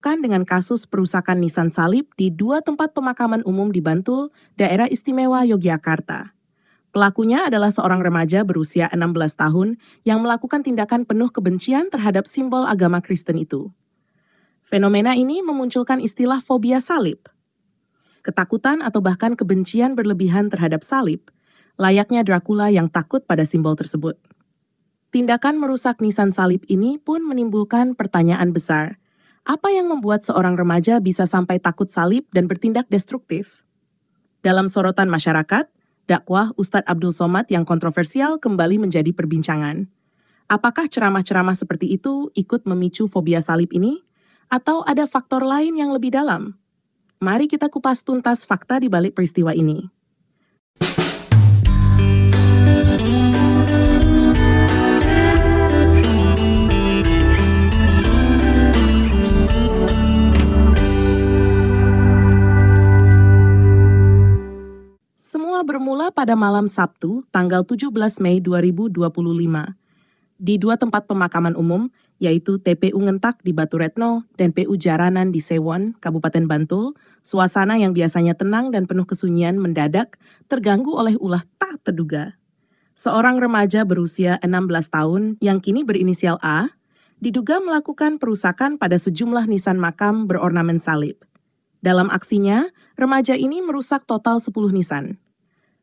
dihadapkan dengan kasus perusakan nisan salib di 2 tempat pemakaman umum di Bantul, Daerah Istimewa Yogyakarta. Pelakunya adalah seorang remaja berusia 16 tahun yang melakukan tindakan penuh kebencian terhadap simbol agama Kristen itu. Fenomena ini memunculkan istilah fobia salib. Ketakutan atau bahkan kebencian berlebihan terhadap salib, layaknya Dracula yang takut pada simbol tersebut. Tindakan merusak nisan salib ini pun menimbulkan pertanyaan besar. Apa yang membuat seorang remaja bisa sampai takut salib dan bertindak destruktif? Dalam sorotan masyarakat, dakwah Ustadz Abdul Somad yang kontroversial kembali menjadi perbincangan. Apakah ceramah-ceramah seperti itu ikut memicu fobia salib ini? Atau ada faktor lain yang lebih dalam? Mari kita kupas tuntas fakta di balik peristiwa ini. Semua bermula pada malam Sabtu, tanggal 17 Mei 2025. Di 2 tempat pemakaman umum, yaitu TPU Ngentak di Batu Retno dan PU Jaranan di Sewon, Kabupaten Bantul, suasana yang biasanya tenang dan penuh kesunyian mendadak terganggu oleh ulah tak terduga. Seorang remaja berusia 16 tahun yang kini berinisial A, diduga melakukan perusakan pada sejumlah nisan makam berornamen salib. Dalam aksinya, remaja ini merusak total 10 nisan.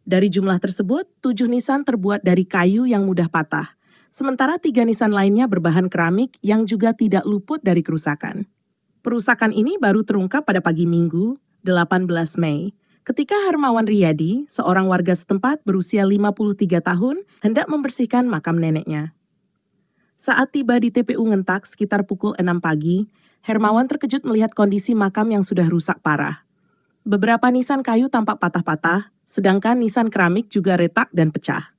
Dari jumlah tersebut, 7 nisan terbuat dari kayu yang mudah patah, sementara 3 nisan lainnya berbahan keramik yang juga tidak luput dari kerusakan. Perusakan ini baru terungkap pada pagi Minggu, 18 Mei, ketika Hermawan Riyadi, seorang warga setempat berusia 53 tahun, hendak membersihkan makam neneknya. Saat tiba di TPU Ngentak sekitar pukul 6 pagi, Hermawan terkejut melihat kondisi makam yang sudah rusak parah. Beberapa nisan kayu tampak patah-patah, sedangkan nisan keramik juga retak dan pecah.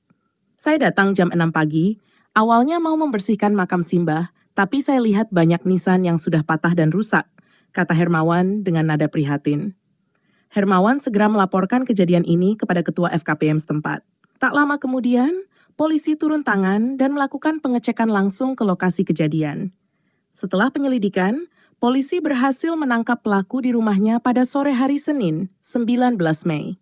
Saya datang jam 6 pagi, awalnya mau membersihkan makam simbah, tapi saya lihat banyak nisan yang sudah patah dan rusak, kata Hermawan dengan nada prihatin. Hermawan segera melaporkan kejadian ini kepada Ketua FKPM setempat. Tak lama kemudian, polisi turun tangan dan melakukan pengecekan langsung ke lokasi kejadian. Setelah penyelidikan, polisi berhasil menangkap pelaku di rumahnya pada sore hari Senin, 19 Mei.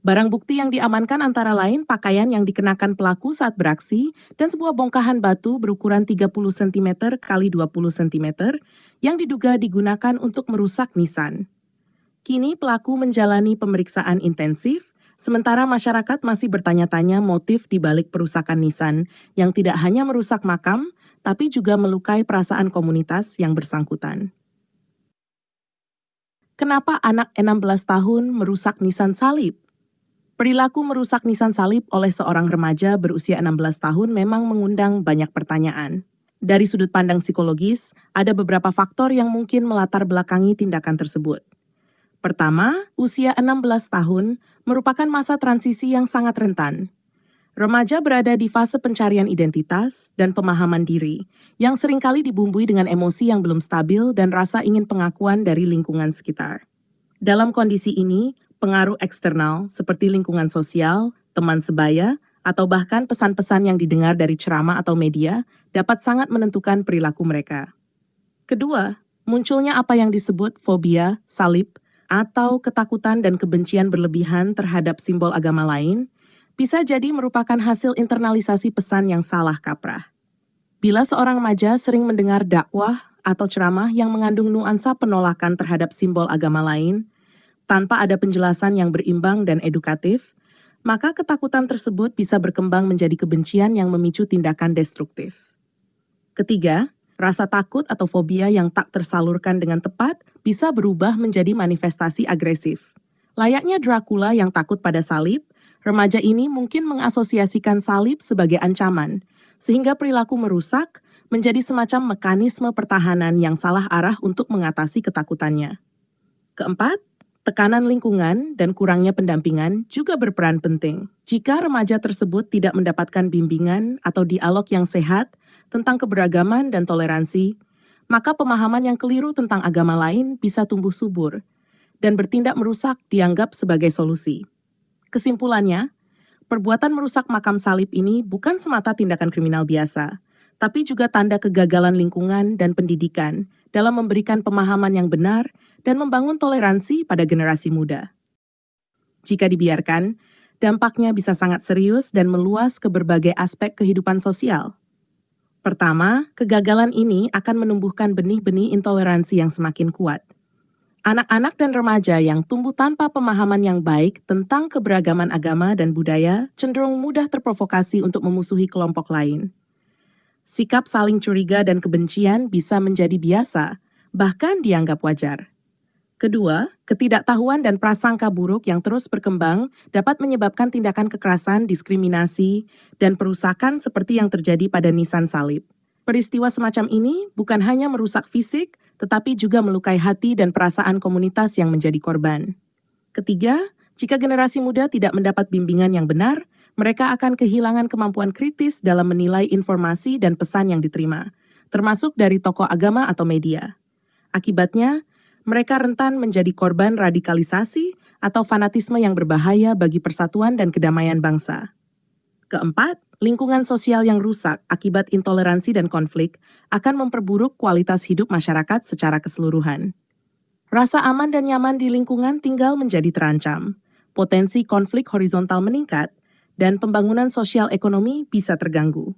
Barang bukti yang diamankan antara lain pakaian yang dikenakan pelaku saat beraksi dan sebuah bongkahan batu berukuran 30 cm x 20 cm yang diduga digunakan untuk merusak nisan. Kini pelaku menjalani pemeriksaan intensif, sementara masyarakat masih bertanya-tanya motif di balik perusakan nisan yang tidak hanya merusak makam, tapi juga melukai perasaan komunitas yang bersangkutan. Kenapa anak 16 tahun merusak nisan salib? Perilaku merusak nisan salib oleh seorang remaja berusia 16 tahun memang mengundang banyak pertanyaan. Dari sudut pandang psikologis, ada beberapa faktor yang mungkin melatar belakangi tindakan tersebut. Pertama, usia 16 tahun merupakan masa transisi yang sangat rentan. Remaja berada di fase pencarian identitas dan pemahaman diri, yang seringkali dibumbui dengan emosi yang belum stabil dan rasa ingin pengakuan dari lingkungan sekitar. Dalam kondisi ini, pengaruh eksternal seperti lingkungan sosial, teman sebaya, atau bahkan pesan-pesan yang didengar dari ceramah atau media dapat sangat menentukan perilaku mereka. Kedua, munculnya apa yang disebut fobia, salib, atau ketakutan dan kebencian berlebihan terhadap simbol agama lain, bisa jadi merupakan hasil internalisasi pesan yang salah kaprah. Bila seorang remaja sering mendengar dakwah atau ceramah yang mengandung nuansa penolakan terhadap simbol agama lain, tanpa ada penjelasan yang berimbang dan edukatif, maka ketakutan tersebut bisa berkembang menjadi kebencian yang memicu tindakan destruktif. Ketiga, rasa takut atau fobia yang tak tersalurkan dengan tepat bisa berubah menjadi manifestasi agresif. Layaknya Dracula yang takut pada salib, remaja ini mungkin mengasosiasikan salib sebagai ancaman, sehingga perilaku merusak menjadi semacam mekanisme pertahanan yang salah arah untuk mengatasi ketakutannya. Keempat, tekanan lingkungan dan kurangnya pendampingan juga berperan penting. Jika remaja tersebut tidak mendapatkan bimbingan atau dialog yang sehat tentang keberagaman dan toleransi, maka pemahaman yang keliru tentang agama lain bisa tumbuh subur dan bertindak merusak dianggap sebagai solusi. Kesimpulannya, perbuatan merusak makam salib ini bukan semata tindakan kriminal biasa, tapi juga tanda kegagalan lingkungan dan pendidikan dalam memberikan pemahaman yang benar dan membangun toleransi pada generasi muda. Jika dibiarkan, dampaknya bisa sangat serius dan meluas ke berbagai aspek kehidupan sosial. Pertama, kegagalan ini akan menumbuhkan benih-benih intoleransi yang semakin kuat. Anak-anak dan remaja yang tumbuh tanpa pemahaman yang baik tentang keberagaman agama dan budaya cenderung mudah terprovokasi untuk memusuhi kelompok lain. Sikap saling curiga dan kebencian bisa menjadi biasa, bahkan dianggap wajar. Kedua, ketidaktahuan dan prasangka buruk yang terus berkembang dapat menyebabkan tindakan kekerasan, diskriminasi, dan perusakan seperti yang terjadi pada nisan salib. Peristiwa semacam ini bukan hanya merusak fisik, tetapi juga melukai hati dan perasaan komunitas yang menjadi korban. Ketiga, jika generasi muda tidak mendapat bimbingan yang benar, mereka akan kehilangan kemampuan kritis dalam menilai informasi dan pesan yang diterima, termasuk dari tokoh agama atau media. Akibatnya, mereka rentan menjadi korban radikalisasi atau fanatisme yang berbahaya bagi persatuan dan kedamaian bangsa. Keempat, lingkungan sosial yang rusak akibat intoleransi dan konflik akan memperburuk kualitas hidup masyarakat secara keseluruhan. Rasa aman dan nyaman di lingkungan tinggal menjadi terancam, potensi konflik horizontal meningkat, dan pembangunan sosial ekonomi bisa terganggu.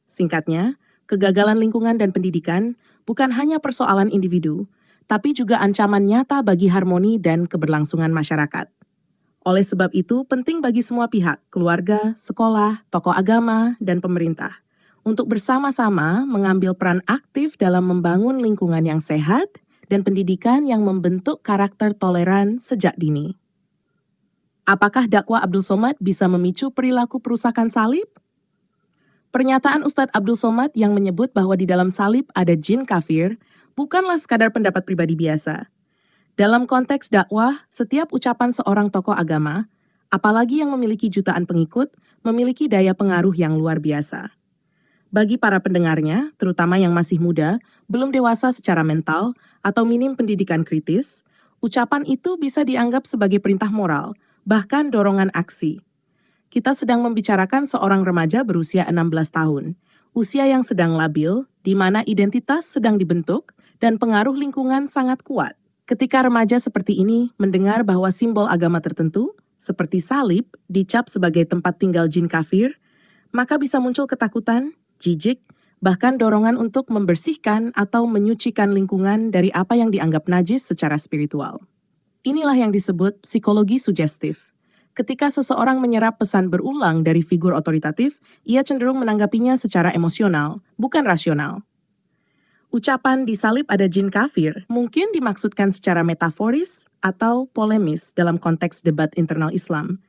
Singkatnya, kegagalan lingkungan dan pendidikan bukan hanya persoalan individu, tapi juga ancaman nyata bagi harmoni dan keberlangsungan masyarakat. Oleh sebab itu, penting bagi semua pihak, keluarga, sekolah, tokoh agama, dan pemerintah, untuk bersama-sama mengambil peran aktif dalam membangun lingkungan yang sehat dan pendidikan yang membentuk karakter toleran sejak dini. Apakah dakwah Abdul Somad bisa memicu perilaku perusakan salib? Pernyataan Ustadz Abdul Somad yang menyebut bahwa di dalam salib ada jin kafir bukanlah sekadar pendapat pribadi biasa. Dalam konteks dakwah, setiap ucapan seorang tokoh agama, apalagi yang memiliki jutaan pengikut, memiliki daya pengaruh yang luar biasa. Bagi para pendengarnya, terutama yang masih muda, belum dewasa secara mental, atau minim pendidikan kritis, ucapan itu bisa dianggap sebagai perintah moral, bahkan dorongan aksi. Kita sedang membicarakan seorang remaja berusia 16 tahun, usia yang sedang labil, di mana identitas sedang dibentuk, dan pengaruh lingkungan sangat kuat. Ketika remaja seperti ini mendengar bahwa simbol agama tertentu, seperti salib, dicap sebagai tempat tinggal jin kafir, maka bisa muncul ketakutan, jijik, bahkan dorongan untuk membersihkan atau menyucikan lingkungan dari apa yang dianggap najis secara spiritual. Inilah yang disebut psikologi sugestif. Ketika seseorang menyerap pesan berulang dari figur otoritatif, ia cenderung menanggapinya secara emosional, bukan rasional. Ucapan di salib ada jin kafir mungkin dimaksudkan secara metaforis atau polemis dalam konteks debat internal Islam.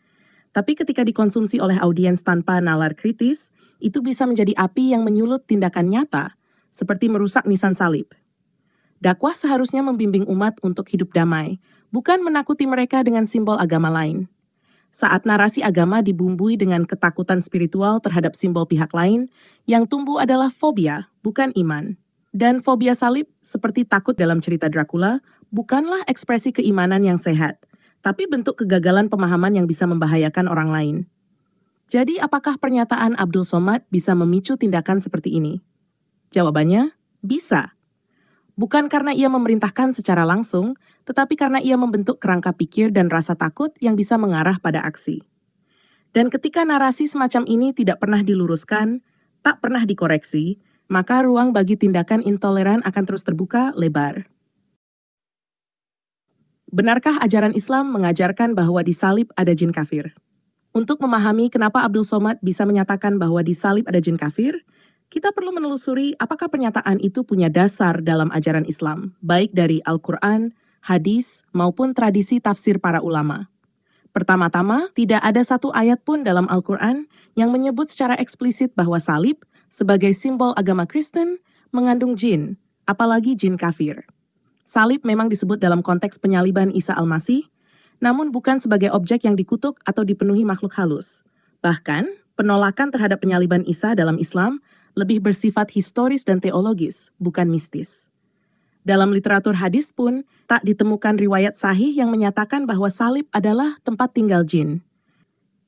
Tapi ketika dikonsumsi oleh audiens tanpa nalar kritis, itu bisa menjadi api yang menyulut tindakan nyata, seperti merusak nisan salib. Dakwah seharusnya membimbing umat untuk hidup damai, bukan menakuti mereka dengan simbol agama lain. Saat narasi agama dibumbui dengan ketakutan spiritual terhadap simbol pihak lain, yang tumbuh adalah fobia, bukan iman. Dan fobia salib, seperti takut dalam cerita Dracula, bukanlah ekspresi keimanan yang sehat, tapi bentuk kegagalan pemahaman yang bisa membahayakan orang lain. Jadi, apakah pernyataan Abdul Somad bisa memicu tindakan seperti ini? Jawabannya, bisa. Bukan karena ia memerintahkan secara langsung, tetapi karena ia membentuk kerangka pikir dan rasa takut yang bisa mengarah pada aksi. Dan ketika narasi semacam ini tidak pernah diluruskan, tak pernah dikoreksi, maka ruang bagi tindakan intoleran akan terus terbuka lebar. Benarkah ajaran Islam mengajarkan bahwa di salib ada jin kafir? Untuk memahami kenapa Abdul Somad bisa menyatakan bahwa di salib ada jin kafir, kita perlu menelusuri apakah pernyataan itu punya dasar dalam ajaran Islam, baik dari Al-Quran, hadis, maupun tradisi tafsir para ulama. Pertama-tama, tidak ada satu ayat pun dalam Al-Quran yang menyebut secara eksplisit bahwa salib, sebagai simbol agama Kristen, mengandung jin, apalagi jin kafir. Salib memang disebut dalam konteks penyaliban Isa Al-Masih, namun bukan sebagai objek yang dikutuk atau dipenuhi makhluk halus. Bahkan, penolakan terhadap penyaliban Isa dalam Islam lebih bersifat historis dan teologis, bukan mistis. Dalam literatur hadis pun, tak ditemukan riwayat sahih yang menyatakan bahwa salib adalah tempat tinggal jin.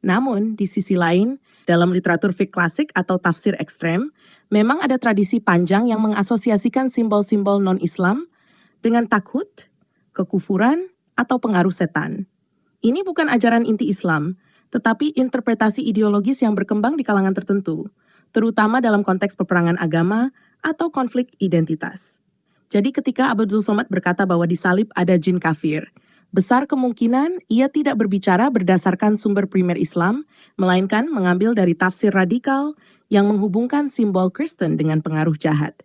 Namun, di sisi lain, Dalam literatur fik klasik atau tafsir ekstrem, memang ada tradisi panjang yang mengasosiasikan simbol-simbol non-Islam dengan takut, kekufuran, atau pengaruh setan. Ini bukan ajaran inti Islam, tetapi interpretasi ideologis yang berkembang di kalangan tertentu, terutama dalam konteks peperangan agama atau konflik identitas. Jadi ketika Abdul Somad berkata bahwa di salib ada jin kafir, besar kemungkinan ia tidak berbicara berdasarkan sumber primer Islam, melainkan mengambil dari tafsir radikal yang menghubungkan simbol Kristen dengan pengaruh jahat.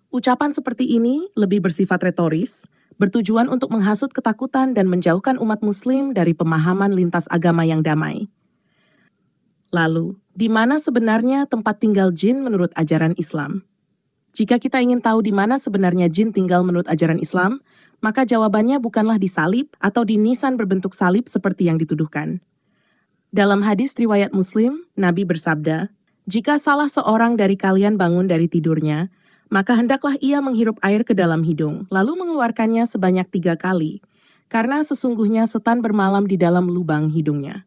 Ucapan seperti ini lebih bersifat retoris, bertujuan untuk menghasut ketakutan dan menjauhkan umat Muslim dari pemahaman lintas agama yang damai. Lalu, di mana sebenarnya tempat tinggal jin menurut ajaran Islam? Jika kita ingin tahu di mana sebenarnya jin tinggal menurut ajaran Islam, maka jawabannya bukanlah di salib atau di nisan berbentuk salib seperti yang dituduhkan. Dalam hadis riwayat Muslim, Nabi bersabda, "Jika salah seorang dari kalian bangun dari tidurnya, maka hendaklah ia menghirup air ke dalam hidung, lalu mengeluarkannya sebanyak 3 kali, karena sesungguhnya setan bermalam di dalam lubang hidungnya."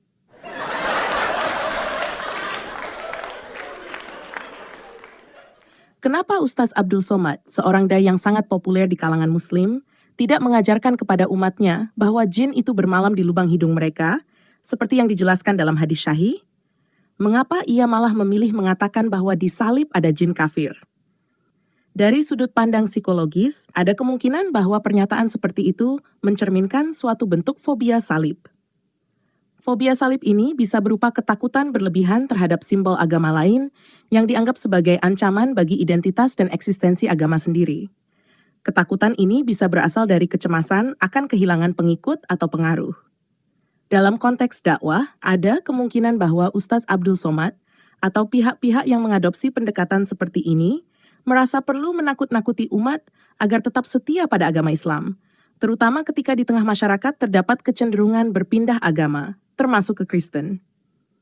Kenapa Ustaz Abdul Somad, seorang dai yang sangat populer di kalangan Muslim, tidak mengajarkan kepada umatnya bahwa jin itu bermalam di lubang hidung mereka, seperti yang dijelaskan dalam hadis syahih? Mengapa ia malah memilih mengatakan bahwa di salib ada jin kafir? Dari sudut pandang psikologis, ada kemungkinan bahwa pernyataan seperti itu mencerminkan suatu bentuk fobia salib. Fobia salib ini bisa berupa ketakutan berlebihan terhadap simbol agama lain yang dianggap sebagai ancaman bagi identitas dan eksistensi agama sendiri. Ketakutan ini bisa berasal dari kecemasan akan kehilangan pengikut atau pengaruh. Dalam konteks dakwah, ada kemungkinan bahwa Ustaz Abdul Somad atau pihak-pihak yang mengadopsi pendekatan seperti ini merasa perlu menakut-nakuti umat agar tetap setia pada agama Islam, terutama ketika di tengah masyarakat terdapat kecenderungan berpindah agama, termasuk ke Kristen.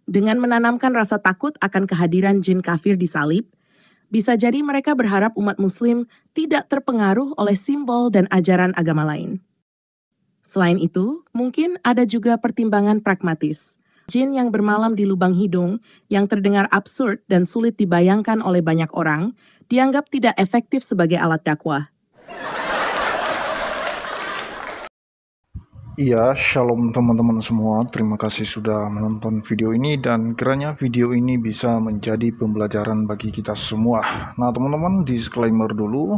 Dengan menanamkan rasa takut akan kehadiran jin kafir di salib, bisa jadi mereka berharap umat Muslim tidak terpengaruh oleh simbol dan ajaran agama lain. Selain itu, mungkin ada juga pertimbangan pragmatis. Jin yang bermalam di lubang hidung, yang terdengar absurd dan sulit dibayangkan oleh banyak orang, dianggap tidak efektif sebagai alat dakwah. Iya, shalom teman-teman semua. Terima kasih sudah menonton video ini dan kiranya video ini bisa menjadi pembelajaran bagi kita semua. Nah, teman-teman, disclaimer dulu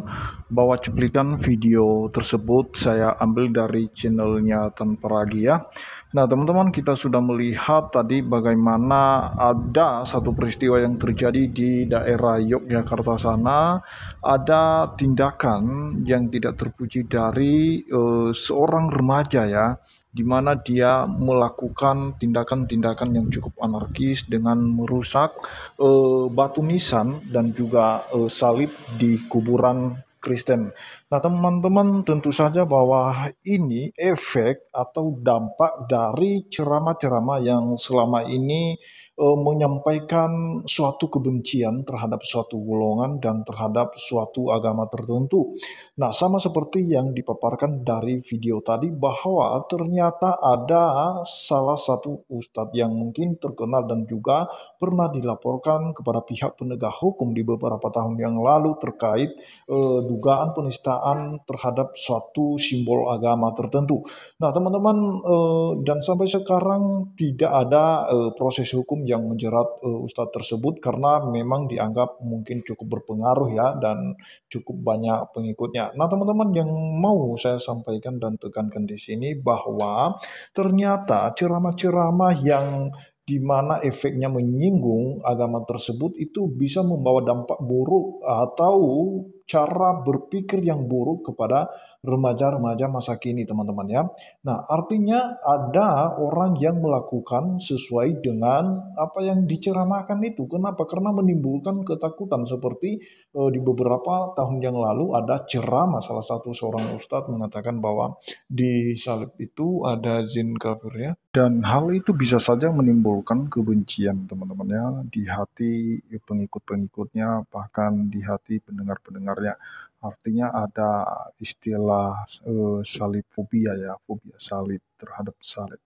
bahwa cuplikan video tersebut saya ambil dari channelnya Tanpa Ragi ya. Nah, teman-teman, kita sudah melihat tadi bagaimana ada satu peristiwa yang terjadi di daerah Yogyakarta sana. Ada tindakan yang tidak terpuji dari seorang remaja ya, di mana dia melakukan tindakan-tindakan yang cukup anarkis dengan merusak batu nisan dan juga salib di kuburan Kristen. Nah, teman-teman, tentu saja bahwa ini efek atau dampak dari ceramah-ceramah yang selama ini menyampaikan suatu kebencian terhadap suatu golongan dan terhadap suatu agama tertentu. Nah, sama seperti yang dipaparkan dari video tadi bahwa ternyata ada salah satu ustadz yang mungkin terkenal dan juga pernah dilaporkan kepada pihak penegak hukum di beberapa tahun yang lalu terkait dugaan penistaan terhadap suatu simbol agama tertentu. Nah, teman-teman, dan sampai sekarang tidak ada proses hukum yang menjerat ustadz tersebut karena memang dianggap mungkin cukup berpengaruh ya dan cukup banyak pengikutnya. Nah, teman-teman, yang mau saya sampaikan dan tekankan di sini bahwa ternyata ceramah-ceramah yang di mana efeknya menyinggung agama tersebut itu bisa membawa dampak buruk atau cara berpikir yang buruk kepada remaja-remaja masa kini, teman-teman ya. Nah, artinya ada orang yang melakukan sesuai dengan apa yang diceramahkan itu. Kenapa? Karena menimbulkan ketakutan seperti di beberapa tahun yang lalu ada ceramah salah satu seorang ustadz mengatakan bahwa di salib itu ada jin kafir ya. Dan hal itu bisa saja menimbulkan kebencian teman-teman ya di hati pengikut-pengikutnya bahkan di hati pendengar-pendengarnya. Artinya ada istilah salib fobia ya, fobia salib terhadap salib.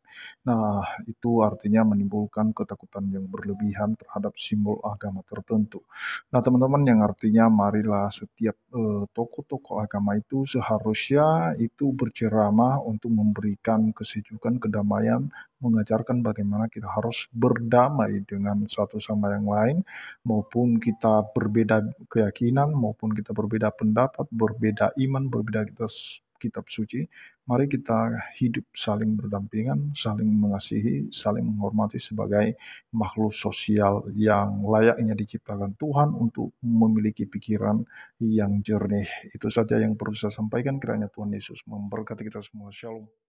Nah, itu artinya menimbulkan ketakutan yang berlebihan terhadap simbol agama tertentu. Nah, teman-teman, yang artinya marilah setiap tokoh-tokoh agama itu seharusnya itu berceramah untuk memberikan kesejukan, kedamaian, mengajarkan bagaimana kita harus berdamai dengan satu sama yang lain, maupun kita berbeda keyakinan, maupun kita berbeda pendapat, berbeda iman, berbeda kitab suci. Mari kita hidup saling berdampingan, saling mengasihi, saling menghormati sebagai makhluk sosial yang layaknya diciptakan Tuhan untuk memiliki pikiran yang jernih. Itu saja yang perlu saya sampaikan. Kiranya Tuhan Yesus memberkati kita semua. Shalom.